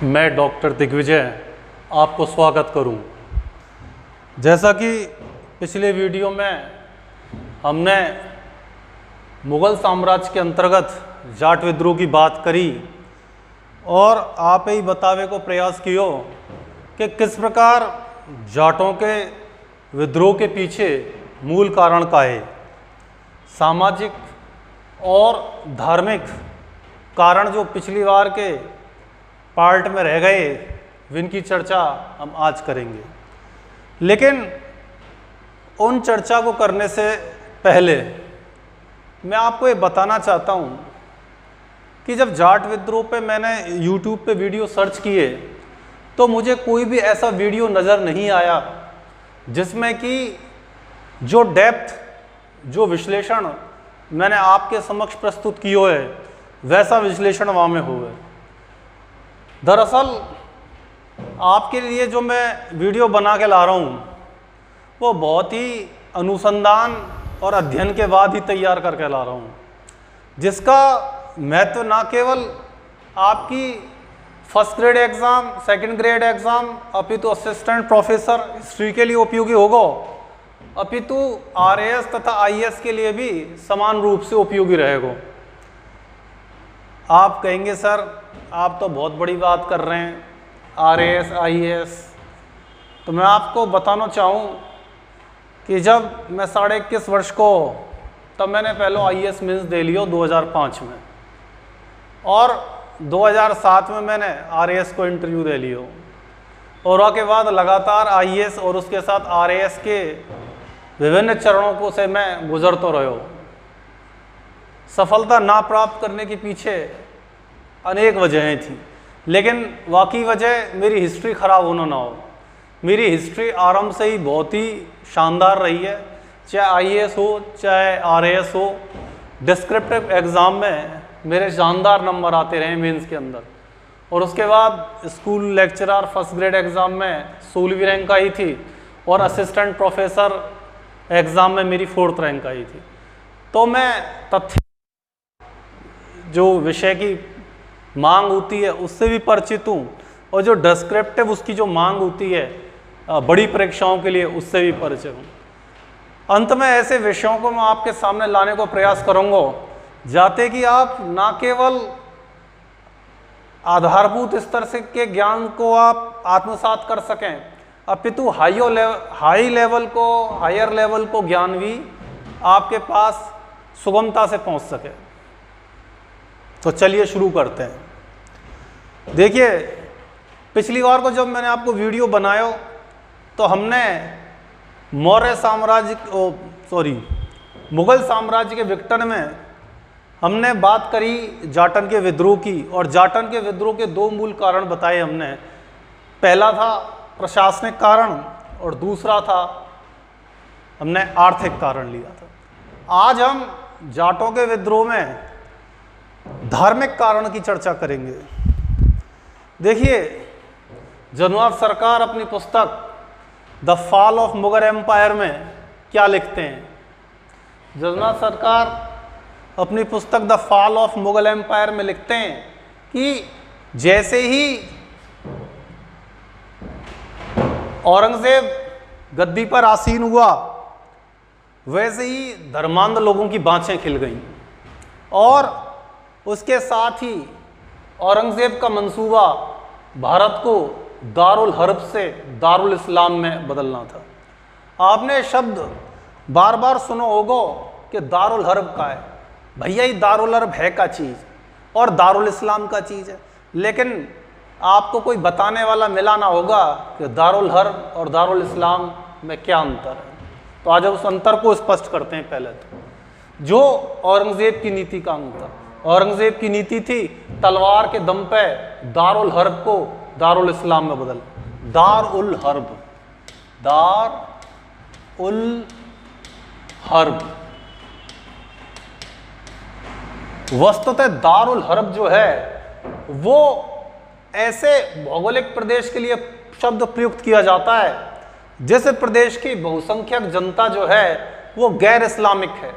मैं डॉक्टर दिग्विजय आपको स्वागत करूं। जैसा कि पिछले वीडियो में हमने मुग़ल साम्राज्य के अंतर्गत जाट विद्रोह की बात करी और आप ही बतावे को प्रयास कियो कि किस प्रकार जाटों के विद्रोह के पीछे मूल कारण का है। सामाजिक और धार्मिक कारण जो पिछली बार के पार्ट में रह गए, जिनकी चर्चा हम आज करेंगे। लेकिन उन चर्चा को करने से पहले मैं आपको ये बताना चाहता हूँ कि जब जाट विद्रोह पे मैंने YouTube पे वीडियो सर्च किए तो मुझे कोई भी ऐसा वीडियो नज़र नहीं आया जिसमें कि जो डेप्थ, जो विश्लेषण मैंने आपके समक्ष प्रस्तुत किया है वैसा विश्लेषण वहाँ में हुआ है। दरअसल आपके लिए जो मैं वीडियो बना के ला रहा हूँ वो बहुत ही अनुसंधान और अध्ययन के बाद ही तैयार करके ला रहा हूँ, जिसका महत्व ना केवल आपकी first grade exam, second grade exam अपितु असिस्टेंट प्रोफेसर हिस्ट्री के लिए उपयोगी होगा, अपितु RAS तथा IAS के लिए भी समान रूप से उपयोगी रहेगा। आप कहेंगे सर आप तो बहुत बड़ी बात कर रहे हैं, RAS IAS। तो मैं आपको बताना चाहूँ कि जब मैं 21.5 वर्ष को तब मैंने पहले IAS मेंस दे लियो 2005 में, और 2007 में मैंने RAS को इंटरव्यू दे लियो, और उसके बाद लगातार IAS और उसके साथ RAS के विभिन्न चरणों को से मैं गुजरता रहा। सफलता ना प्राप्त करने के पीछे अनेक वजहें थी, लेकिन वाकई वजह मेरी हिस्ट्री ख़राब होना ना हो। मेरी हिस्ट्री आरंभ से ही बहुत ही शानदार रही है, चाहे IAS हो चाहे RAS हो। डिस्क्रिप्टिव एग्ज़ाम में मेरे शानदार नंबर आते रहे मेंस के अंदर, और उसके बाद school lecturer first grade exam में 16वीं रैंक आई थी, और असिस्टेंट प्रोफेसर एग्ज़ाम में मेरी 4th रैंक आई थी। तो मैं तथ्य जो विषय की मांग होती है उससे भी परिचित हूँ, और जो डिस्क्रिप्टिव उसकी जो मांग होती है बड़ी परीक्षाओं के लिए उससे भी परिचित हूँ। अंत में ऐसे विषयों को मैं आपके सामने लाने को प्रयास करूँगा जाते कि आप ना केवल आधारभूत स्तर से के ज्ञान को आप आत्मसात कर सकें, अपितु हायर लेवल को ज्ञान भी आपके पास सुगमता से पहुंच सके। तो चलिए शुरू करते हैं। देखिए, पिछली बार को जब मैंने आपको वीडियो बनाया तो हमने मुगल साम्राज्य के विघटन में हमने बात करी जाटन के विद्रोह की, और जाटन के विद्रोह के 2 मूल कारण बताए हमने। पहला था प्रशासनिक कारण और दूसरा था हमने आर्थिक कारण लिया था। आज हम जाटों के विद्रोह में धार्मिक कारण की चर्चा करेंगे। देखिए, जनुआर सरकार अपनी पुस्तक the fall of Mughal empire में क्या लिखते हैं। जनुआर सरकार अपनी पुस्तक the fall of Mughal empire में लिखते हैं कि जैसे ही औरंगजेब गद्दी पर आसीन हुआ वैसे ही धर्मांध लोगों की बाँछें खिल गईं, और उसके साथ ही औरंगजेब का मंसूबा भारत को दारुल हर्ब से दारुल इस्लाम में बदलना था। आपने शब्द बार बार सुना होगा कि दारुल हर्ब का है। भैया ये दारुल हर्ब है का चीज़ और दारुल इस्लाम का चीज़ है, लेकिन आपको कोई बताने वाला मिला ना होगा कि दारुल हर्ब और दारुल इस्लाम में क्या अंतर है। तो आज उस अंतर को स्पष्ट करते हैं। पहले तो जो औरंगजेब की नीति का अंतर, औरंगजेब की नीति थी तलवार के दम पे दारुल हर्ब को दारुल इस्लाम में बदल। दारुल हर्ब वस्तुतः दारुल हर्ब जो है वो ऐसे भौगोलिक प्रदेश के लिए शब्द प्रयुक्त किया जाता है जिस प्रदेश की बहुसंख्यक जनता जो है वो गैर इस्लामिक है,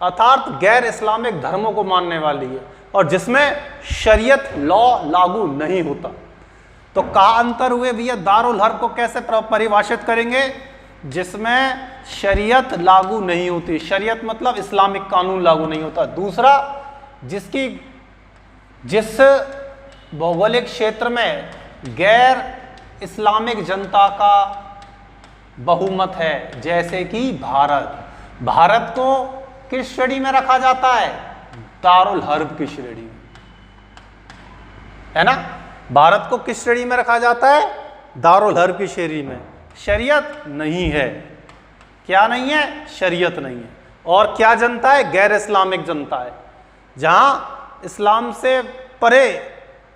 अर्थात गैर इस्लामिक धर्मों को मानने वाली है, और जिसमें शरीयत लॉ लागू नहीं होता। तो कहाँ अंतर हुए भैया? दारुल हर्ब को कैसे परिभाषित करेंगे? जिसमें शरीयत लागू नहीं होती, शरीयत मतलब इस्लामिक कानून लागू नहीं होता। दूसरा, जिस भौगोलिक क्षेत्र में गैर इस्लामिक जनता का बहुमत है, जैसे कि भारत को किस श्रेणी में रखा जाता है? दारुल हर्ब की श्रेणी में, है ना। भारत को किस श्रेणी में रखा जाता है? दारुल हर्ब की श्रेणी में। शरीयत नहीं है। क्या नहीं है? शरीयत नहीं है। और क्या जनता है? गैर इस्लामिक जनता है, जहां इस्लाम से परे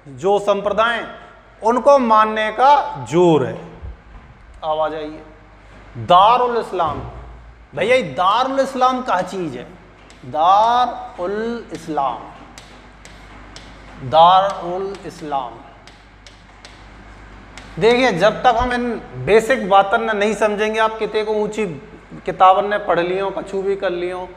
जो संप्रदाय उनको मानने का जोर है। आवाज आइए। दारुल इस्लाम, भैया दारुल इस्लाम क्या चीज है? दारुल इस्लाम, दारुल इस्लाम। देखिए, जब तक हम इन बेसिक बातन ने नहीं समझेंगे, आप कितने को ऊंची किताबन ने पढ़ लियो, कछु भी कर लियो,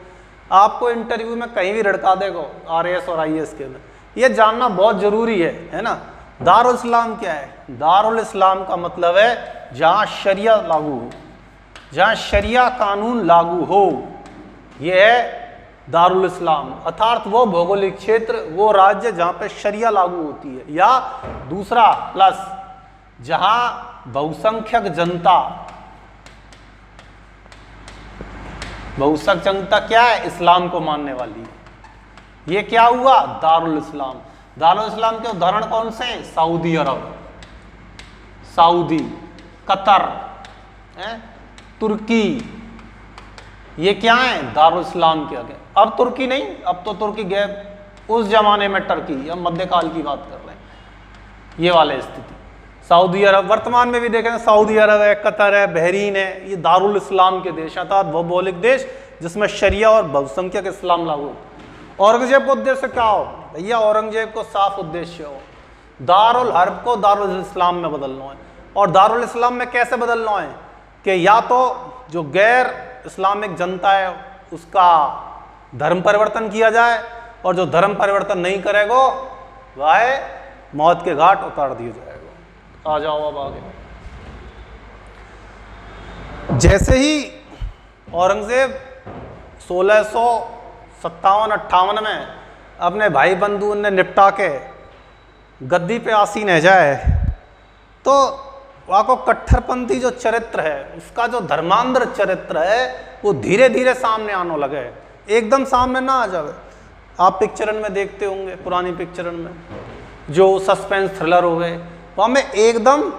आपको इंटरव्यू में कहीं भी रड़का देगो RAS और IAS के में। ये जानना बहुत जरूरी है ना। दारुल इस्लाम क्या है? दारुल इस्लाम का मतलब है जहां शरिया लागू हो, जहां शरिया कानून लागू हो, यह है दारुल इस्लाम। अर्थात वो भौगोलिक क्षेत्र, वो राज्य जहां पे शरिया लागू होती है। या दूसरा प्लस, जहां बहुसंख्यक जनता, बहुसंख्यक जनता क्या है? इस्लाम को मानने वाली है। ये क्या हुआ? दारुल इस्लाम। दारुल इस्लाम के उदाहरण कौन से हैं? सऊदी अरब, सऊदी, कतर, तुर्की, ये क्या है? दारुल इस्लाम के आगे। अब तुर्की नहीं, अब तो तुर्की गए उस जमाने में टर्की या मध्यकाल की बात कर रहे हैं, ये वाले स्थिति। सऊदी अरब वर्तमान में भी देखें, सऊदी अरब है, कतर है, बहरीन है, ये दारुल इस्लाम के देश, अर्थात भौगोलिक देश जिसमें शरिया और बहुसंख्यक इस्लाम लागू हो। औरंगजेब का उद्देश्य क्या हो? भैया औरंगजेब को साफ उद्देश्य हो, दारुल हर्ब को दारुल इस्लाम में बदलना है। और दारुल इस्लाम में कैसे बदलना है? कि या तो जो गैर इस्लामिक जनता है उसका धर्म परिवर्तन किया जाए, और जो धर्म परिवर्तन नहीं करेगा वह मौत के घाट उतार दिया जाएगा। आ जाओ अब आगे। जैसे ही औरंगजेब 1657-58 में अपने भाई बंधु ने निपटा के गद्दी पे आसीन है जाए, तो वहाँ को कट्टरपंथी जो चरित्र है, उसका जो धर्मांध चरित्र है, वो धीरे धीरे सामने आने लगे। एकदम सामने ना आ जाए। आप पिक्चरन में देखते होंगे, पुरानी पिक्चरन में जो सस्पेंस थ्रिलर हो गए, वहाँ में एकदम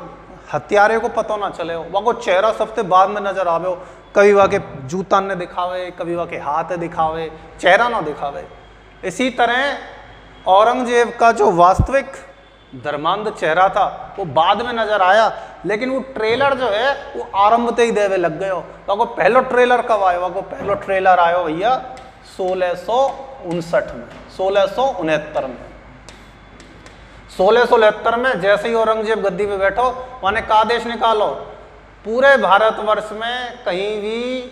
हत्यारे को पता ना चले हो, वहाँ को चेहरा सबसे बाद में नजर आवे हो। कभी वहाँ के जूता ने दिखावे, कभी वहाँ के हाथ दिखावे, चेहरा ना दिखावे। इसी तरह औरंगजेब का जो वास्तविक धर्मांध चेहरा था वो बाद में नजर आया, लेकिन वो ट्रेलर जो है वो आरंभ से ही देवे लग गए हो। वहाँ को पहलो ट्रेलर कब आयो? वहाँ को पहलो ट्रेलर आयो भैया 1659 में, 1669 में। 1669 में जैसे ही औरंगजेब गद्दी पे बैठो, उन्होंने का आदेश निकालो, पूरे भारतवर्ष में कहीं भी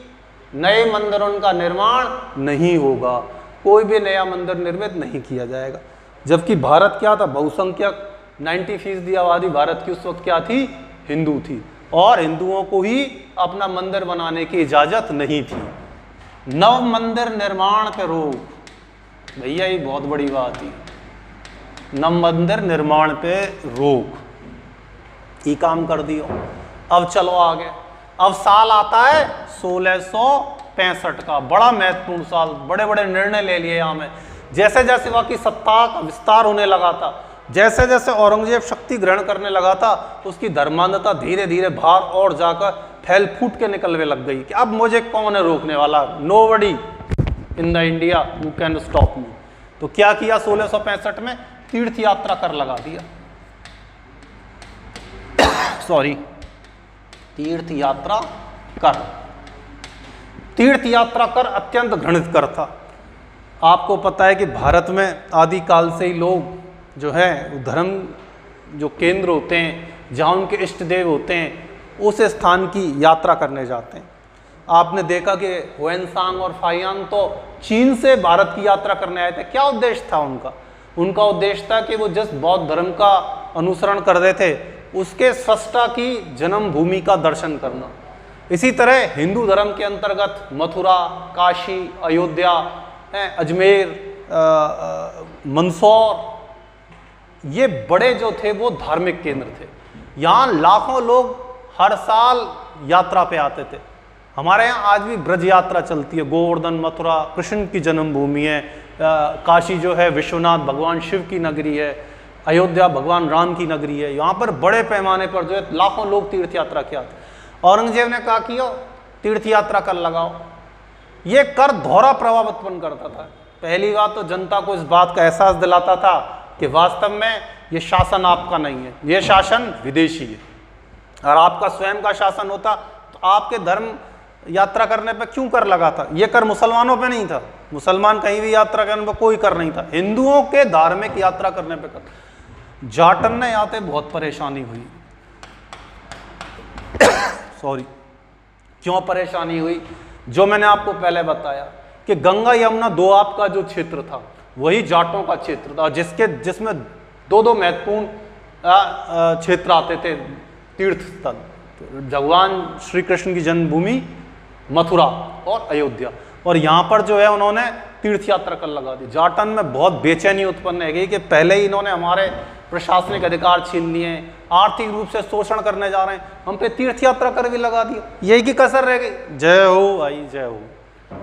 नए मंदिरों का निर्माण नहीं होगा, कोई भी नया मंदिर निर्मित नहीं किया जाएगा। जबकि भारत क्या था? बहुसंख्यक 90% आबादी भारत की उस वक्त क्या थी? हिंदू थी, और हिंदुओं को ही अपना मंदिर बनाने की इजाजत नहीं थी। नव मंदिर निर्माण पे रोक, भैया ये बहुत बड़ी बात है। नव मंदिर निर्माण पे रोक, ये काम कर दियो। अब चलो आगे। अब साल आता है 1665 का, बड़ा महत्वपूर्ण साल, बड़े बड़े निर्णय ले लिए यहाँ में। जैसे जैसे वहाँ की सत्ता का विस्तार होने लगा था, जैसे जैसे औरंगजेब शक्ति ग्रहण करने लगा था, उसकी धर्मांधता धीरे धीरे बाहर और जाकर फैल फूट के निकलने लग गई कि अब मुझे कौन है रोकने वाला? Nobody in the India who can stop me. तो क्या किया? 1665 में तीर्थ यात्रा कर लगा दिया। सॉरी, तीर्थ यात्रा कर, तीर्थ यात्रा कर अत्यंत घृणित कर था। आपको पता है कि भारत में आदिकाल से ही लोग जो है धर्म जो केंद्र होते हैं, जहाँ उनके इष्ट देव होते हैं, उस स्थान की यात्रा करने जाते हैं। आपने देखा कि हुएनसांग और फाइयांग तो चीन से भारत की यात्रा करने आए थे। क्या उद्देश्य था उनका? उनका उद्देश्य था कि वो जिस बौद्ध धर्म का अनुसरण कर रहे थे उसके सृष्टा की जन्मभूमि का दर्शन करना। इसी तरह हिंदू धर्म के अंतर्गत मथुरा, काशी, अयोध्या, अजमेर, मंदसौर, ये बड़े जो थे वो धार्मिक केंद्र थे। यहाँ लाखों लोग हर साल यात्रा पे आते थे। हमारे यहाँ आज भी ब्रज यात्रा चलती है। गोवर्धन, मथुरा कृष्ण की जन्मभूमि है, काशी जो है विश्वनाथ भगवान शिव की नगरी है, अयोध्या भगवान राम की नगरी है। यहाँ पर बड़े पैमाने पर जो है लाखों लोग तीर्थ यात्रा के आते। औरंगजेब ने कहा किया तीर्थ यात्रा कर लगाओ। ये कर दोहरा प्रभाव उत्पन्न करता था। पहली बात तो जनता को इस बात का एहसास दिलाता था कि वास्तव में ये शासन आपका नहीं है, ये शासन विदेशी है। और आपका स्वयं का शासन होता तो आपके धर्म यात्रा करने पे क्यों कर लगा था? ये कर मुसलमानों पे नहीं था। मुसलमान कहीं भी यात्रा करने पे कोई कर नहीं था, हिंदुओं के धार्मिक यात्रा करने पे कर। जाटन ने आते बहुत परेशानी हुई। सॉरी, क्यों परेशानी हुई? जो मैंने आपको पहले बताया कि गंगा यमुना दोआब का जो क्षेत्र था वही जाटों का क्षेत्र था, जिसमें दो महत्वपूर्ण क्षेत्र आते थे तीर्थ स्थल, भगवान श्री कृष्ण की जन्मभूमि मथुरा और अयोध्या। और यहाँ पर जो है उन्होंने तीर्थ यात्रा कर लगा दी। जाटन में बहुत बेचैनी उत्पन्न है गई कि पहले ही इन्होंने हमारे प्रशासनिक अधिकार छीन लिए, आर्थिक रूप से शोषण करने जा रहे हैं, हम पे तीर्थ यात्रा कर भी लगा दिया, यही की कसर रह गई। जय हो भाई जय हो।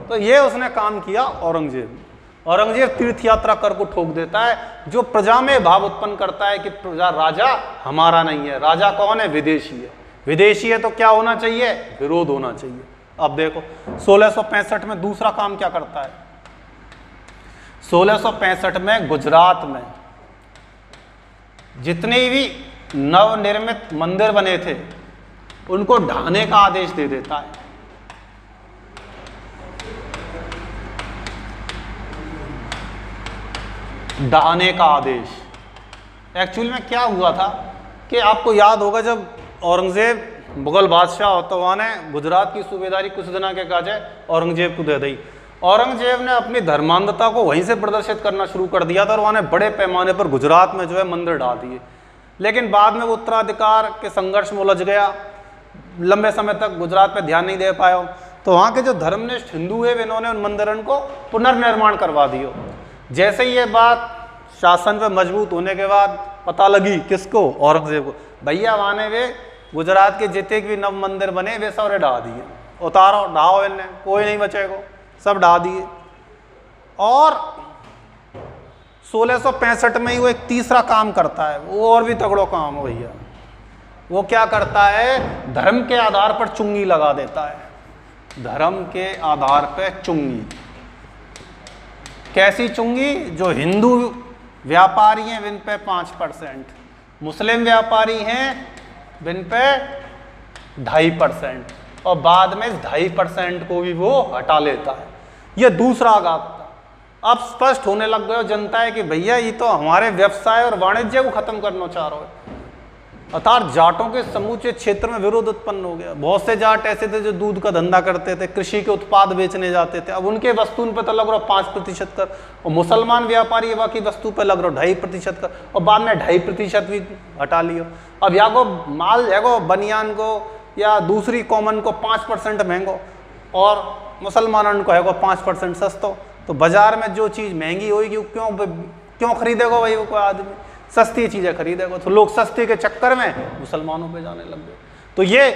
तो ये उसने काम किया औरंगजेब। औरंगजेब तीर्थ यात्रा कर को ठोक देता है, जो प्रजा में भाव उत्पन्न करता है कि प्रजा, राजा हमारा नहीं है। राजा कौन है? विदेशी है। विदेशी है तो क्या होना चाहिए? विरोध होना चाहिए। अब देखो 1665 में दूसरा काम क्या करता है? 1665 में गुजरात में जितने भी नवनिर्मित मंदिर बने थे उनको ढाने का आदेश दे देता है। ढाने का आदेश। एक्चुअली में क्या हुआ था कि आपको याद होगा, जब औरंगजेब मुगल बादशाह होता हुआ ने गुजरात की सूबेदारी कुछ दिनों के काजे औरंगजेब को दे दी। औरंगजेब ने अपनी धर्मांधता को वहीं से प्रदर्शित करना शुरू कर दिया था और वहाँ ने बड़े पैमाने पर गुजरात में जो है मंदिर डाल दिए। लेकिन बाद में वो उत्तराधिकार के संघर्ष में उलझ गया, लंबे समय तक गुजरात पे ध्यान नहीं दे पाया। तो वहाँ के जो धर्मनिष्ठ हिंदू है इन्होंने उन मंदिरों को पुनर्निर्माण करवा दिया। जैसे ही ये बात शासन पे मजबूत होने के बाद पता लगी किसको? औरंगजेब को। भैया वहाँ ने वे गुजरात के जितने भी नव मंदिर बने वे सारे ढा दिए। उतारो, ढाओ, इनने कोई नहीं बचेगा, सब ढा दिए। और 1665 में ही वो एक तीसरा काम करता है, वो और भी तगड़ो काम हो भैया। वो क्या करता है? धर्म के आधार पर चुंगी लगा देता है। धर्म के आधार पर चुंगी। कैसी चुंगी? जो हिंदू व्यापारी हैं विन पे 5%, मुस्लिम व्यापारी हैं विन पे 2.5%, और बाद में 2.5% को भी वो हटा लेता है। ये दूसरा आघात था। अब स्पष्ट होने लग गया जनता है कि भैया ये तो हमारे व्यवसाय और वाणिज्य को खत्म करना चाह रहे हो। अर्थात जाटों के समूचे क्षेत्र में विरोध उत्पन्न हो गया। बहुत से जाट ऐसे थे जो दूध का धंधा करते थे, कृषि के उत्पाद बेचने जाते थे। अब उनके वस्तु पे तो लग रहा 5% कर, और मुसलमान व्यापारी बाकी वस्तु पे लग रहा 2.5% कर, और बाद में 2.5% भी हटा लियो। अब या को माल है को बनियान को या दूसरी कॉमन को 5% महंगो और मुसलमानों को है को 5% सस्तो। तो बाजार में जो चीज़ महंगी होगी क्यों खरीदेगा भाई वो कोई आदमी? सस्ती चीज़ें खरीदेगा। तो लोग सस्ते के चक्कर में मुसलमानों पे जाने लग गए। तो ये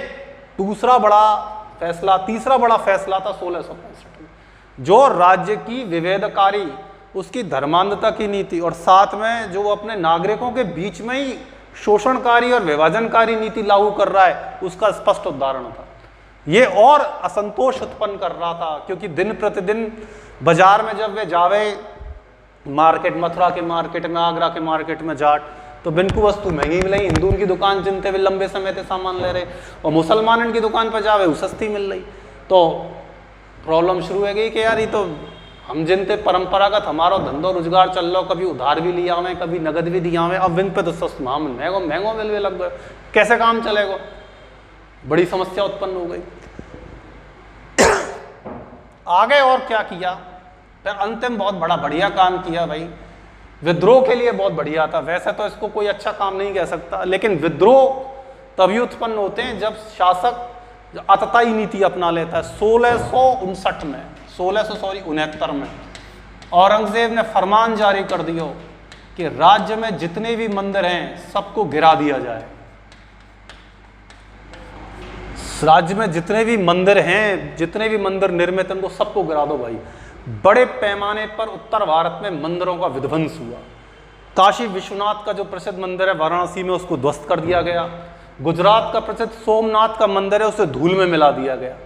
दूसरा बड़ा फैसला, तीसरा बड़ा फैसला था 1665 में, जो राज्य की विभेदकारी, उसकी धर्मांधता की नीति और साथ में जो अपने नागरिकों के बीच में ही शोषणकारी और विभाजनकारी नीति लागू कर रहा है, उसका स्पष्ट उदाहरण था। ये और असंतोष उत्पन्न कर रहा था, क्योंकि दिन प्रतिदिन बाजार में जब वे जावे मार्केट, मथुरा के मार्केट में, आगरा के मार्केट में जाट, तो बिनको वस्तु महंगी मिल रही। हिंदू की दुकान जिनते हुए लंबे समय से सामान ले रहे, और मुसलमान की दुकान पर जावे वो सस्ती मिल रही। तो प्रॉब्लम शुरू हो गई कि यार ये तो हम जिनते परंपरागत हमारा धंधो रोजगार चल रहा, कभी उधार भी लिया हमें, कभी नगद भी दिया हमें, अब इन पे तो सस्ता महंगो मिलने लग गए, कैसे काम चलेगा? बड़ी समस्या उत्पन्न हो गई। आगे और क्या किया? फिर अंतिम बहुत बड़ा बढ़िया काम किया भाई विद्रोह के लिए बहुत बढ़िया था। वैसे तो इसको कोई अच्छा काम नहीं कह सकता, लेकिन विद्रोह तभी उत्पन्न होते हैं जब शासक आतताई नीति अपना लेता है। 1659 में 1669 में औरंगजेब ने फरमान जारी कर दिया कि राज्य में जितने भी मंदिर हैं सबको गिरा दिया जाए। राज्य में जितने भी मंदिर हैं, जितने भी मंदिर निर्मित हैं, उनको सबको गिरा दो भाई। बड़े पैमाने पर उत्तर भारत में मंदिरों का विध्वंस हुआ। काशी विश्वनाथ का जो प्रसिद्ध मंदिर है वाराणसी में, उसको ध्वस्त कर दिया गया। गुजरात का प्रसिद्ध सोमनाथ का मंदिर है, उसे धूल में मिला दिया गया।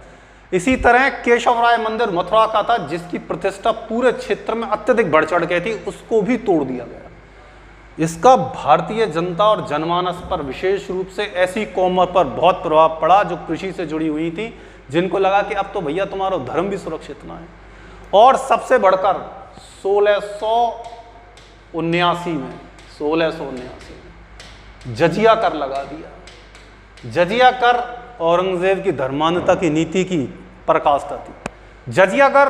इसी तरह केशवराय मंदिर मथुरा का था, जिसकी प्रतिष्ठा पूरे क्षेत्र में अत्यधिक बढ़ चढ़ गई थी, उसको भी तोड़ दिया गया। इसका भारतीय जनता और जनमानस पर, विशेष रूप से ऐसी कौमों पर बहुत प्रभाव पड़ा जो कृषि से जुड़ी हुई थी, जिनको लगा कि अब तो भैया तुम्हारा धर्म भी सुरक्षित ना है। और सबसे बढ़कर 1679 में जजिया कर लगा दिया। जजिया कर औरंगजेब की धर्मांधता की नीति की पराकाष्ठा थी। जजिया कर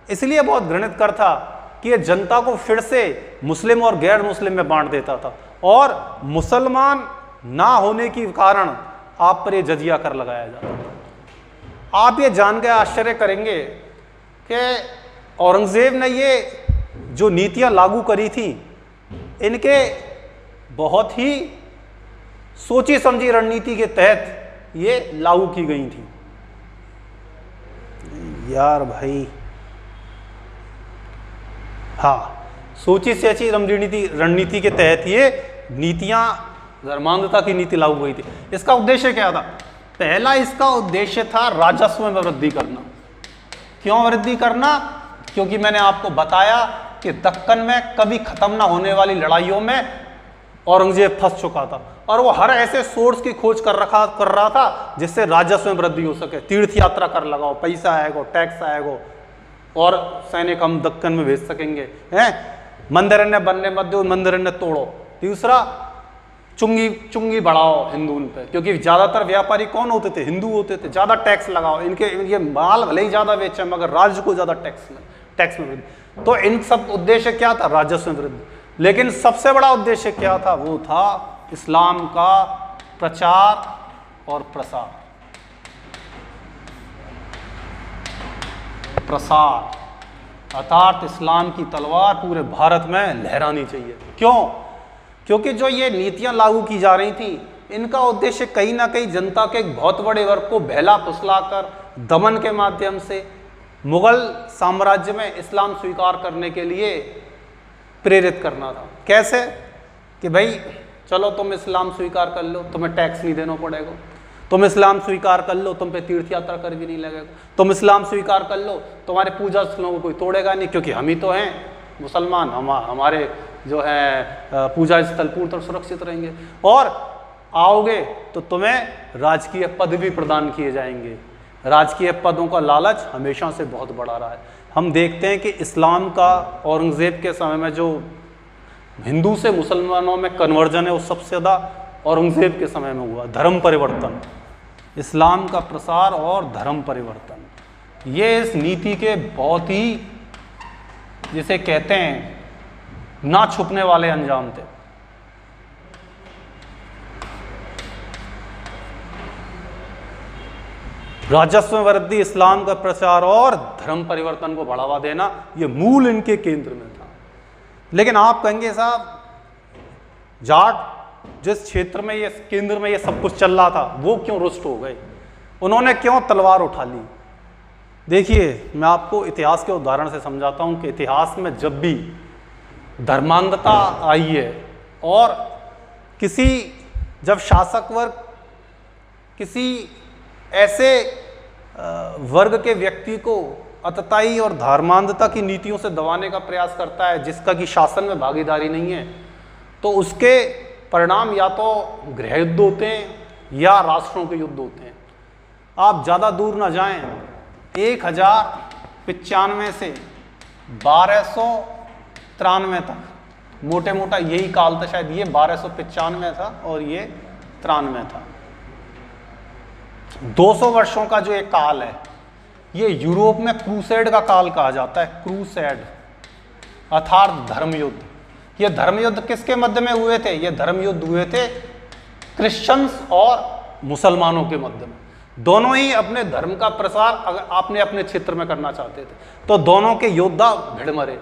इसलिए बहुत घृणित कर था कि यह जनता को फिर से मुस्लिम और गैर मुस्लिम में बांट देता था, और मुसलमान ना होने के कारण आप पर यह जजिया कर लगाया जाता था। आप ये जान के आश्चर्य करेंगे कि औरंगजेब ने ये जो नीतियां लागू करी थी, इनके बहुत ही सोची समझी रणनीति के तहत ये लागू की गई थी। यार भाई, हाँ, सोची समझी रणनीति के तहत ये नीतियां, धर्मांधता की नीति लागू हुई थी। इसका उद्देश्य क्या था? पहला इसका उद्देश्य था राजस्व में वृद्धि करना। क्यों वृद्धि करना? क्योंकि मैंने आपको बताया कि दक्कन में कभी खत्म ना होने वाली लड़ाइयों में औरंगजेब फंस चुका था, और वो हर ऐसे सोर्स की खोज कर रहा था जिससे राजस्व में वृद्धि हो सके। तीर्थ यात्रा कर लगाओ, पैसा आएगा, टैक्स आएगा, और सैनिक हम दक्कन में भेज सकेंगे, हैं? मंदिर ने बनने मत दो, मंदिर ने तोड़ो। तीसरा, चुंगी बढ़ाओ हिंदुओं पे, क्योंकि ज्यादातर व्यापारी कौन होते थे? हिंदू होते थे। ज्यादा टैक्स लगाओ, इनके ये माल भले ही ज्यादा बेचे मगर राज्य को ज्यादा टैक्स में वृद्धि। तो इन सब उद्देश्य क्या था? राजस्व में वृद्धि। लेकिन सबसे बड़ा उद्देश्य क्या था? वो था इस्लाम का प्रचार और प्रसार। अर्थात इस्लाम की तलवार पूरे भारत में लहरानी चाहिए। क्यों? क्योंकि जो ये नीतियां लागू की जा रही थी, इनका उद्देश्य कहीं ना कहीं जनता के एक बहुत बड़े वर्ग को बहला फुसलाकर दमन के माध्यम से मुगल साम्राज्य में इस्लाम स्वीकार करने के लिए प्रेरित करना था। कैसे? कि भाई चलो तुम इस्लाम स्वीकार कर लो, तुम्हें टैक्स नहीं देना पड़ेगा। तुम इस्लाम स्वीकार कर लो, तुम पे तीर्थ यात्रा कर भी नहीं लगेगा। तुम इस्लाम स्वीकार कर लो, तुम्हारे पूजा स्थलों को कोई तोड़ेगा नहीं, क्योंकि हम ही तो हैं मुसलमान, हमारे जो है पूजा स्थल पूर्ण तरह सुरक्षित रहेंगे। और आओगे तो तुम्हें राजकीय पद भी प्रदान किए जाएंगे। राजकीय पदों का लालच हमेशा से बहुत बड़ा रहा है। हम देखते हैं कि इस्लाम का औरंगजेब के समय में जो हिंदू से मुसलमानों में कन्वर्जन है, वो सबसे ज़्यादा औरंगजेब के समय में हुआ। धर्म परिवर्तन, इस्लाम का प्रसार और धर्म परिवर्तन, ये इस नीति के बहुत ही, जिसे कहते हैं, ना छुपने वाले अंजाम थे। राजस्व में वृद्धि, इस्लाम का प्रचार और धर्म परिवर्तन को बढ़ावा देना, ये मूल इनके केंद्र में था। लेकिन आप कहेंगे साहब, जाट जिस क्षेत्र में ये केंद्र में ये सब कुछ चल रहा था, वो क्यों रुष्ट हो गए? उन्होंने क्यों तलवार उठा ली? देखिए, मैं आपको इतिहास के उदाहरण से समझाता हूं कि इतिहास में जब भी धर्मांधता आई है और जब शासक वर्ग किसी ऐसे वर्ग के व्यक्ति को अतताई और धर्मांधता की नीतियों से दबाने का प्रयास करता है जिसका कि शासन में भागीदारी नहीं है, तो उसके परिणाम या तो गृह युद्ध होते हैं या राष्ट्रों के युद्ध होते हैं। आप ज़्यादा दूर ना जाएं, 1095 से 1293 तक मोटे मोटा यही काल था। शायद ये 1295 था और ये 93 था। 200 वर्षों का जो एक काल है, ये यूरोप में क्रूसेड का काल कहा जाता है। क्रूसेड अर्थात धर्म युद्ध। ये धर्म युद्ध किसके मध्य में हुए थे? ये धर्म युद्ध हुए थे क्रिश्चियंस और मुसलमानों के मध्य में। दोनों ही अपने धर्म का प्रसार अगर आपने अपने क्षेत्र में करना चाहते थे तो दोनों के योद्धा भिड़ मरे,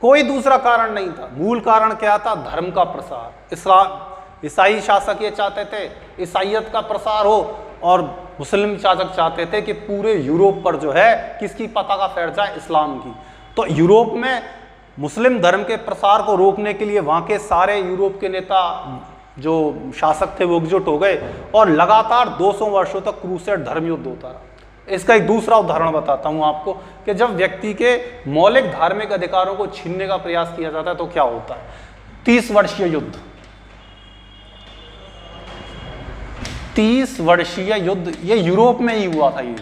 कोई दूसरा कारण नहीं था। मूल कारण क्या था? धर्म का प्रसार। इस्लाम ईसाई शासक ये चाहते थे ईसाइयत का प्रसार हो, और मुस्लिम शासक चाहते थे कि पूरे यूरोप पर जो है किसकी पताका फैल जाए? इस्लाम की। तो यूरोप में मुस्लिम धर्म के प्रसार को रोकने के लिए वहाँ के सारे यूरोप के नेता जो शासक थे वो एकजुट हो गए, और लगातार 200 वर्षों तक क्रूसेड धर्म युद्ध होता रहा। इसका एक दूसरा उदाहरण बताता हूँ आपको कि जब व्यक्ति के मौलिक धार्मिक अधिकारों को छीनने का प्रयास किया जाता है तो क्या होता है। 30 वर्षीय युद्ध, 30 वर्षीय युद्ध ये यूरोप में ही हुआ था। ये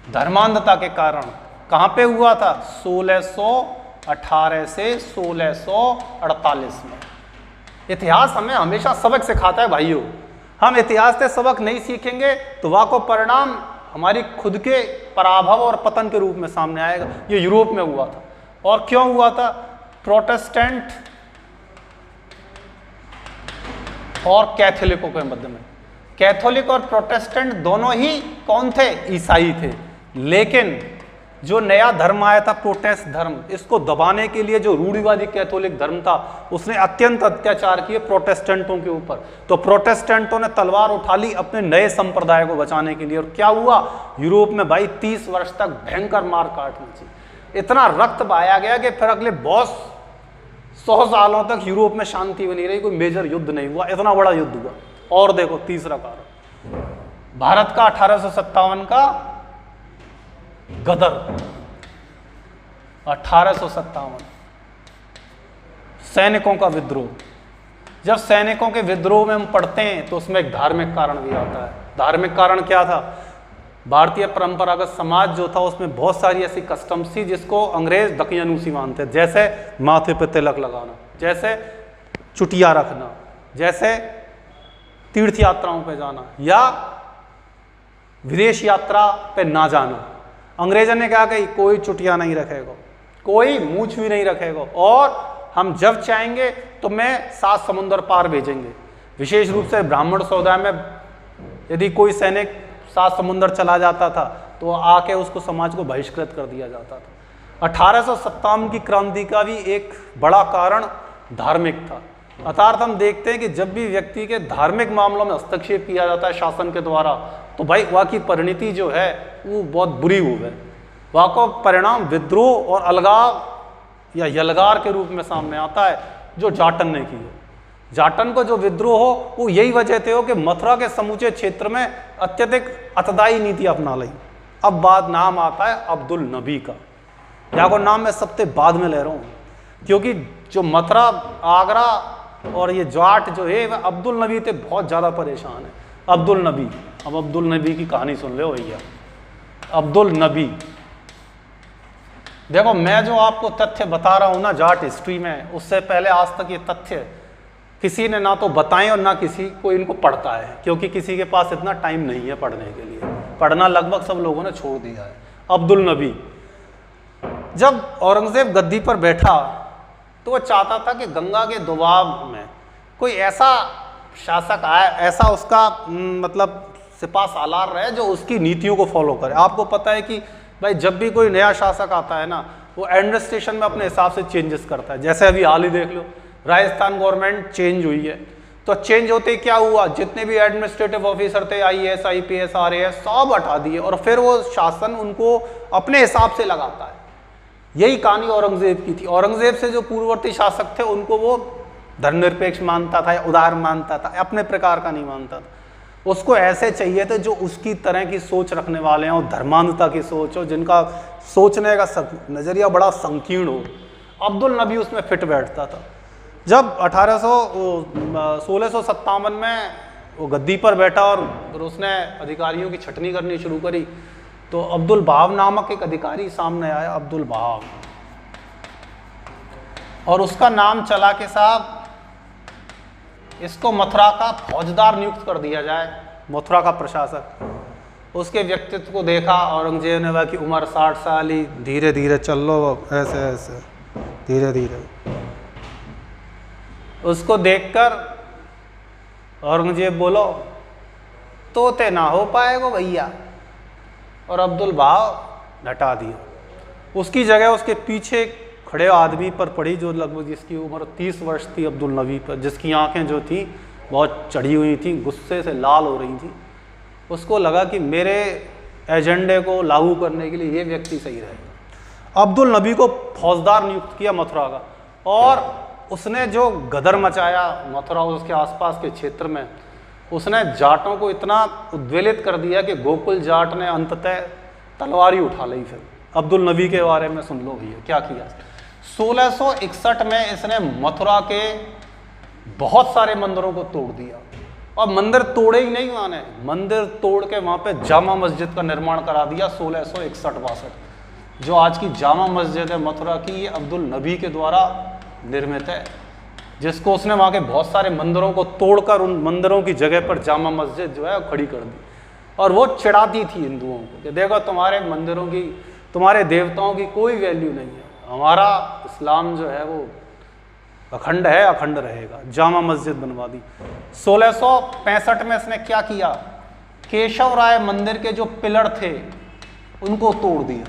धर्मांधता के कारण कहाँ पे हुआ था? 1618 से 1648 में। इतिहास हमें हमेशा सबक सिखाता है भाइयों। हम इतिहास से सबक नहीं सीखेंगे तो वह को परिणाम हमारी खुद के पराभव और पतन के रूप में सामने आएगा। ये यूरोप में हुआ था। और क्यों हुआ था? प्रोटेस्टेंट और कैथोलिकों के मध्य में। कैथोलिक और प्रोटेस्टेंट दोनों ही कौन थे? ईसाई थे। लेकिन जो नया धर्म आया था प्रोटेस्ट धर्म, इसको दबाने के लिए जो रूढ़िवादी कैथोलिक धर्म था उसने अत्यंत अत्याचार किए प्रोटेस्टेंटों के ऊपर। तो प्रोटेस्टेंटों ने तलवार उठा ली अपने नए संप्रदाय को बचाने के लिए। और क्या हुआ? यूरोप में भाई 30 वर्ष तक भयंकर मार काट मची, इतना रक्त बहाया गया कि फिर अगले बहुत 100 सालों तक यूरोप में शांति बनी रही, कोई मेजर युद्ध नहीं हुआ। इतना बड़ा युद्ध हुआ। और देखो तीसरा कारण, भारत का 1857 का गदर। 1857 सैनिकों का विद्रोह। जब सैनिकों के विद्रोह में हम पढ़ते हैं तो उसमें एक धार्मिक कारण भी आता है। धार्मिक कारण क्या था? भारतीय परंपरागत समाज जो था उसमें बहुत सारी ऐसी कस्टम्स थी जिसको अंग्रेज दकियानूसी मानते थे, जैसे माथे पे तिलक लगाना, जैसे चुटिया रखना, जैसे तीर्थ यात्राओं पे जाना या विदेश यात्रा पे ना जाना। अंग्रेजों ने कहा कि कोई चुटिया नहीं रखेगा, कोई मूछ भी नहीं रखेगा, और हम जब चाहेंगे तो मैं 7 समुंदर पार भेजेंगे। विशेष रूप से ब्राह्मण समुदाय में यदि कोई सैनिक 7 समुंदर चला जाता था तो आके उसको समाज को बहिष्कृत कर दिया जाता था। 1857 की क्रांति का भी एक बड़ा कारण धार्मिक था। अर्थात हम देखते हैं कि जब भी व्यक्ति के धार्मिक मामलों में हस्तक्षेप किया जाता है शासन के द्वारा तो भाई वहाँ की परिणति जो है वो बहुत बुरी हुई है। वहाँ को परिणाम विद्रोह और अलगाव या यलगार के रूप में सामने आता है जो जाटन ने की है। जाटन को जो विद्रोह हो वो यही वजह थे हो कि मथुरा के समूचे क्षेत्र में अत्यधिक अतदाई नीति अपना ली। अब बाद नाम आता है अब्दुल नबी का। यहाँ को नाम मैं सबसे बाद में ले रहा हूँ क्योंकि जो मथुरा, आगरा और ये जाट जो है वह अब्दुल नबी थे बहुत ज़्यादा परेशान है। अब्दुल नबी, अब अब्दुल नबी की कहानी सुन लो भैया। अब्दुल नबी, देखो मैं जो आपको तथ्य बता रहा हूँ ना जाट हिस्ट्री में, उससे पहले आज तक ये तथ्य किसी ने ना तो बताएं और ना किसी को इनको पढ़ता है, क्योंकि किसी के पास इतना टाइम नहीं है पढ़ने के लिए। पढ़ना लगभग सब लोगों ने छोड़ दिया है। अब्दुल नबी जब औरंगजेब गद्दी पर बैठा तो वह चाहता था कि गंगा के दोबाव में कोई ऐसा शासक आए, ऐसा उसका मतलब सिपा सालार रहे जो उसकी नीतियों को फॉलो करे। आपको पता है कि भाई जब भी कोई नया शासक आता है ना वो एडमिनिस्ट्रेशन में अपने हिसाब से चेंजेस करता है। जैसे अभी हाल ही देख लो राजस्थान गवर्नमेंट चेंज हुई है, तो चेंज होते क्या हुआ, जितने भी एडमिनिस्ट्रेटिव ऑफिसर थे IAS, IPS, RAS सब हटा दिए और फिर वो शासन उनको अपने हिसाब से लगाता है। यही कहानी औरंगजेब की थी। औरंगजेब से जो पूर्ववर्ती शासक थे उनको वो धर्मनिरपेक्ष मानता था या उदार मानता था, अपने प्रकार का नहीं मानता था। उसको ऐसे चाहिए थे जो उसकी तरह की सोच रखने वाले हों, धर्मांधता की सोच हो, जिनका सोचने का नज़रिया बड़ा संकीर्ण हो। अब्दुल नबी उसमें फिट बैठता था। जब 1657 में वो गद्दी पर बैठा और उसने अधिकारियों की छटनी करनी शुरू करी तो अब्दुल बहाव नामक एक अधिकारी सामने आया, अब्दुल बहाव, और उसका नाम चला कि साहब इसको मथुरा का फौजदार नियुक्त कर दिया जाए, मथुरा का प्रशासक। उसके व्यक्तित्व को देखा औरंगजेब ने, की उम्र 60 साल ही, धीरे धीरे चल लो, ऐसे ऐसे धीरे धीरे। उसको देखकर औरंगजेब बोलो तोते ना हो पाएगा भैया, और अब्दुल भाव हटा दिया। उसकी जगह उसके पीछे खड़े आदमी पर पड़ी जो लगभग जिसकी उम्र 30 वर्ष थी, अब्दुल नबी पर, जिसकी आंखें जो थी बहुत चढ़ी हुई थी, गुस्से से लाल हो रही थी। उसको लगा कि मेरे एजेंडे को लागू करने के लिए ये व्यक्ति सही रहेगा। अब्दुल नबी को फौजदार नियुक्त किया मथुरा का, और उसने जो गदर मचाया मथुरा और उसके आसपास के क्षेत्र में, उसने जाटों को इतना उद्वेलित कर दिया कि गोकुल जाट ने अंततः तलवार ही उठा ली। फिर अब्दुल नबी के बारे में सुन लो भैया क्या किया। 1661 में इसने मथुरा के बहुत सारे मंदिरों को तोड़ दिया, और मंदिर तोड़े ही नहीं, माने मंदिर तोड़ के वहाँ पे जामा मस्जिद का निर्माण करा दिया 1661-62। जो आज की जामा मस्जिद है मथुरा की, ये अब्दुल नबी के द्वारा निर्मित है, जिसको उसने वहाँ के बहुत सारे मंदिरों को तोड़कर उन मंदिरों की जगह पर जामा मस्जिद जो है खड़ी कर दी। और वो चिढ़ाती थी हिंदुओं को कि देखो तुम्हारे मंदिरों की, तुम्हारे देवताओं की कोई वैल्यू नहीं है, हमारा इस्लाम जो है वो अखंड है, अखंड रहेगा। जामा मस्जिद बनवा दी। 1665 में इसने क्या किया, केशव राय मंदिर के जो पिलर थे उनको तोड़ दिया,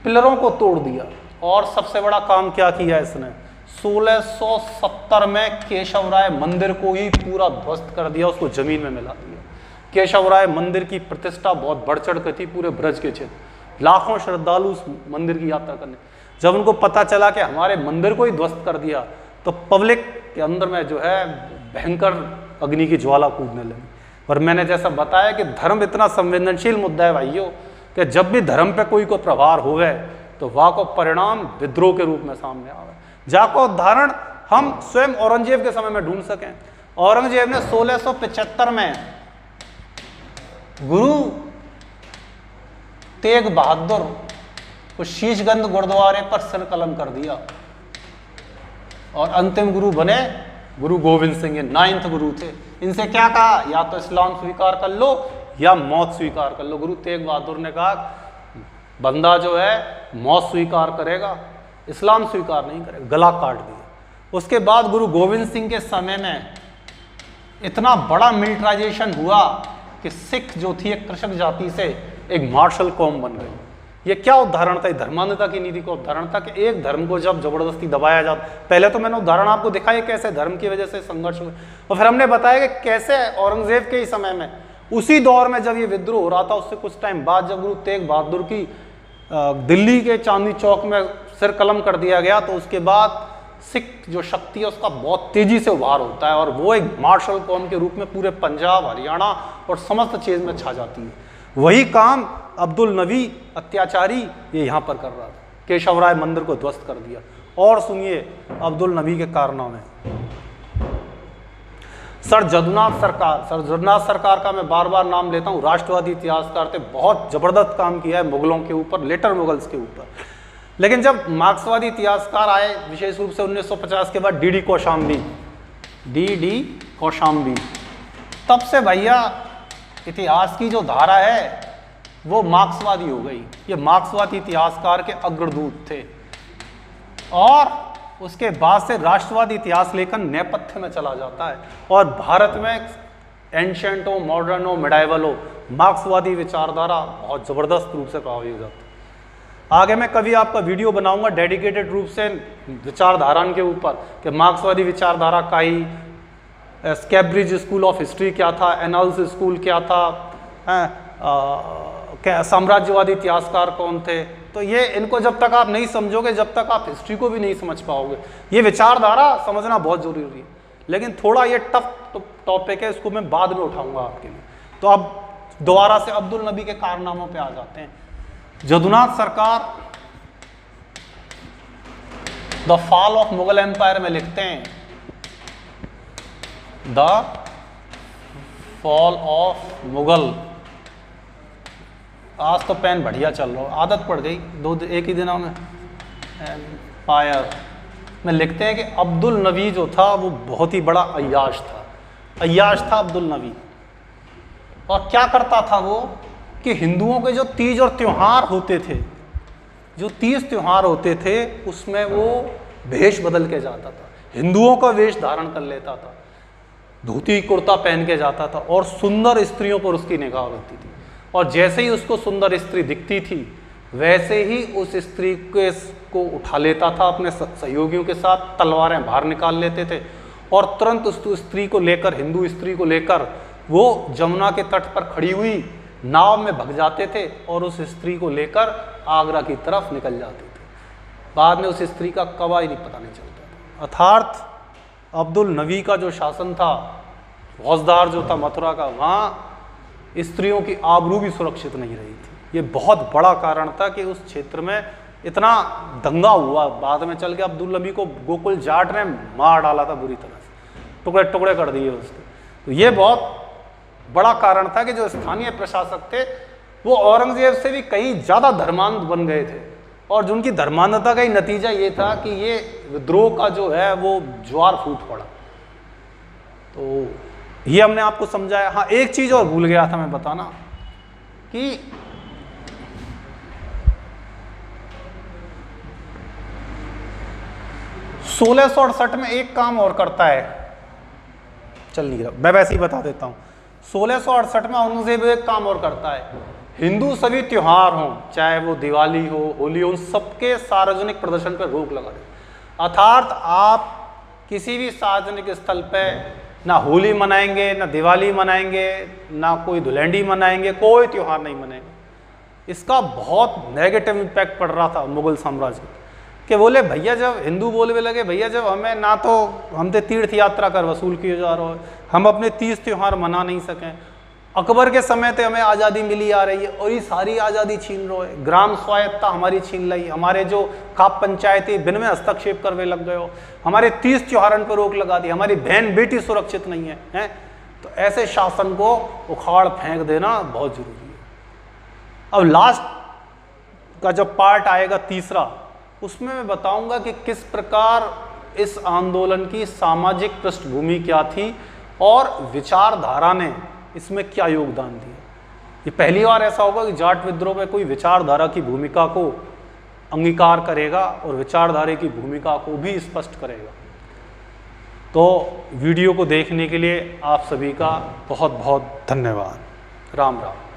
पिलरों को तोड़ दिया। और सबसे बड़ा काम क्या किया इसने, 1670 में केशव राय मंदिर को ही पूरा ध्वस्त कर दिया, उसको जमीन में मिला दिया। केशव राय मंदिर की प्रतिष्ठा बहुत बढ़ चढ़ कर थी पूरे ब्रज के क्षेत्र, लाखों श्रद्धालु उस मंदिर की यात्रा करने। जब उनको पता चला कि हमारे मंदिर को ही ध्वस्त कर दिया, तो पब्लिक के अंदर में जो है भयंकर अग्नि की ज्वाला कूदने लगी। पर मैंने जैसा बताया कि धर्म इतना संवेदनशील मुद्दा है भाइयों, कि जब भी धर्म पे कोई प्रभाव होवे तो वह को परिणाम विद्रोह के रूप में सामने आवे। जाको उदाहरण हम स्वयं औरंगजेब के समय में ढूंढ सकें। औरंगजेब ने 1675 में गुरु तेग बहादुर को शीशगंज गुरुद्वारे पर सिर कलम कर दिया, और अंतिम गुरु बने गुरु गोविंद सिंह। ये 9th गुरु थे। इनसे क्या कहा, या तो इस्लाम स्वीकार कर लो या मौत स्वीकार कर लो। गुरु तेग बहादुर ने कहा बंदा जो है मौत स्वीकार करेगा, इस्लाम स्वीकार नहीं करेगा, गला काट दिया। उसके बाद गुरु गोविंद सिंह के समय में इतना बड़ा मिलिटराइजेशन हुआ कि सिख जो थी एक कृषक जाति से एक मार्शल कौम बन गई। ये क्या उदाहरण था, धर्मांधता की नीति का उदाहरण था कि एक धर्म को जब जबरदस्ती दबाया जाता। पहले तो मैंने उदाहरण आपको दिखाया कैसे धर्म की वजह से संघर्ष हुए, और फिर हमने बताया कि कैसे औरंगजेब के ही समय में, उसी दौर में जब ये विद्रोह हो रहा था, उससे कुछ टाइम बाद जब गुरु तेग बहादुर की दिल्ली के चांदनी चौक में सिर कलम कर दिया गया, तो उसके बाद सिख जो शक्ति है उसका बहुत तेजी से उभार होता है, और वो एक मार्शल कौम के रूप में पूरे पंजाब, हरियाणा और समस्त चीज में छा जाती है। वही काम अब्दुल नबी अत्याचारी ये यहाँ पर कर रहा था, केशव राय मंदिर को ध्वस्त कर दिया। और सुनिए अब्दुल नबी के कारनामे। सर जदुनाथ सरकार का मैं बार बार नाम लेता हूँ, राष्ट्रवादी इतिहासकार थे, बहुत जबरदस्त काम किया है मुगलों के ऊपर, लेटर मुगल्स के ऊपर। लेकिन जब मार्क्सवादी इतिहासकार आए, विशेष रूप से 1950 के बाद डी कौशाम्बी, तब से भैया इतिहास की जो धारा है वो मार्क्सवादी हो गई। ये मार्क्सवादी इतिहासकार के अग्रदूत थे, और उसके बाद से राष्ट्रवादी इतिहास लेखन नेपथ्य में चला जाता है, और भारत में एंशिएंट हो, मॉडर्न हो, मिडाइवल हो, मार्क्सवादी विचारधारा बहुत जबरदस्त रूप से प्रभावित हो जाती है। आगे मैं कभी आपका वीडियो बनाऊंगा डेडिकेटेड रूप से विचारधारा के ऊपर, कि मार्क्सवादी विचारधारा का ही कैम्ब्रिज स्कूल ऑफ हिस्ट्री क्या था, एनल्स स्कूल क्या था, साम्राज्यवादी इतिहासकार कौन थे। तो ये इनको जब तक आप नहीं समझोगे, जब तक आप हिस्ट्री को भी नहीं समझ पाओगे। ये विचारधारा समझना बहुत जरूरी है, लेकिन थोड़ा ये टफ टॉपिक है, इसको मैं बाद में उठाऊंगा आपके लिए। तो अब दोबारा से अब्दुल नबी के कारनामों पे आ जाते हैं। Jadunath Sarkar the fall of Mughal empire में लिखते हैं, द फॉल ऑफ मुगल, आज तो पेन बढ़िया चल रहा, आदत पड़ गई एक ही दिनों में, एम्पायर में लिखते हैं कि अब्दुल नबी जो था वो बहुत ही बड़ा अय्याश था अब्दुल नबी। और क्या करता था वो, कि हिंदुओं के जो तीज और त्योहार होते थे, जो तीज त्योहार होते थे उसमें वो भेष बदल के जाता था। हिंदुओं का वेश धारण कर लेता था, धोती कुर्ता पहन के जाता था और सुंदर स्त्रियों पर उसकी निगाह होती थी। और जैसे ही उसको सुंदर स्त्री दिखती थी वैसे ही उस स्त्री को उठा लेता था, अपने सहयोगियों के साथ तलवारें बाहर निकाल लेते थे और तुरंत उस स्त्री को लेकर, हिंदू स्त्री को लेकर वो जमुना के तट पर खड़ी हुई नाव में भग जाते थे और उस स्त्री को लेकर आगरा की तरफ निकल जाते थे। बाद में उस स्त्री का कब आई पता नहीं चलता था। अर्थात अब्दुल नबी का जो शासन था, फौजदार जो था मथुरा का, वहाँ स्त्रियों की आबरू भी सुरक्षित नहीं रही थी। ये बहुत बड़ा कारण था कि उस क्षेत्र में इतना दंगा हुआ। बाद में चल के अब्दुल नबी को गोकुल जाट ने मार डाला था बुरी तरह से, टुकड़े टुकड़े कर दिए उसके। तो ये बहुत बड़ा कारण था कि जो स्थानीय प्रशासक थे वो औरंगजेब से भी कहीं ज़्यादा धर्मांध बन गए थे और जिनकी धर्मांधता का ही नतीजा ये था कि ये विद्रोह का जो है वो ज्वार फूट पड़ा। तो ये हमने आपको समझाया। हाँ, एक चीज़ और भूल गया था मैं बताना कि सोलह सौ 68 में एक काम और करता है, चल नहीं रहा, मैं वैसे ही बता देता हूँ। 1668 में औरंगजेब एक काम और करता है, हिंदू सभी त्योहार हों, चाहे वो दिवाली हो, होली हो, उन सबके सार्वजनिक प्रदर्शन पर रोक लगा दे। अर्थात आप किसी भी सार्वजनिक स्थल पे ना होली मनाएंगे, ना दिवाली मनाएंगे, ना कोई धुलेंडी मनाएंगे, कोई त्यौहार नहीं मनाएंगे। इसका बहुत नेगेटिव इम्पैक्ट पड़ रहा था मुगल साम्राज्य के। बोले भैया, जब हिंदू बोलने लगे भैया जब हमें ना तो हमसे तीर्थ यात्रा कर वसूल किया जा रहा है, हम अपने 30 त्यौहार मना नहीं सकें, अकबर के समय पे हमें आज़ादी मिली आ रही है और ये सारी आज़ादी छीन रहे हो, ग्राम स्वायत्ता हमारी छीन ली, हमारे जो खाप पंचायती बिन में हस्तक्षेप करने लग गए हो, हमारे 30 त्योहारों पर रोक लगा दी, हमारी बहन बेटी सुरक्षित नहीं है, हैं? तो ऐसे शासन को उखाड़ फेंक देना बहुत जरूरी है। अब लास्ट का जब पार्ट आएगा तीसरा, उसमें मैं बताऊंगा कि किस प्रकार इस आंदोलन की सामाजिक पृष्ठभूमि क्या थी और विचारधारा ने इसमें क्या योगदान दिया। ये पहली बार ऐसा होगा कि जाट विद्रोह में कोई विचारधारा की भूमिका को अंगीकार करेगा और विचारधारा की भूमिका को भी स्पष्ट करेगा। तो वीडियो को देखने के लिए आप सभी का बहुत बहुत धन्यवाद। राम राम।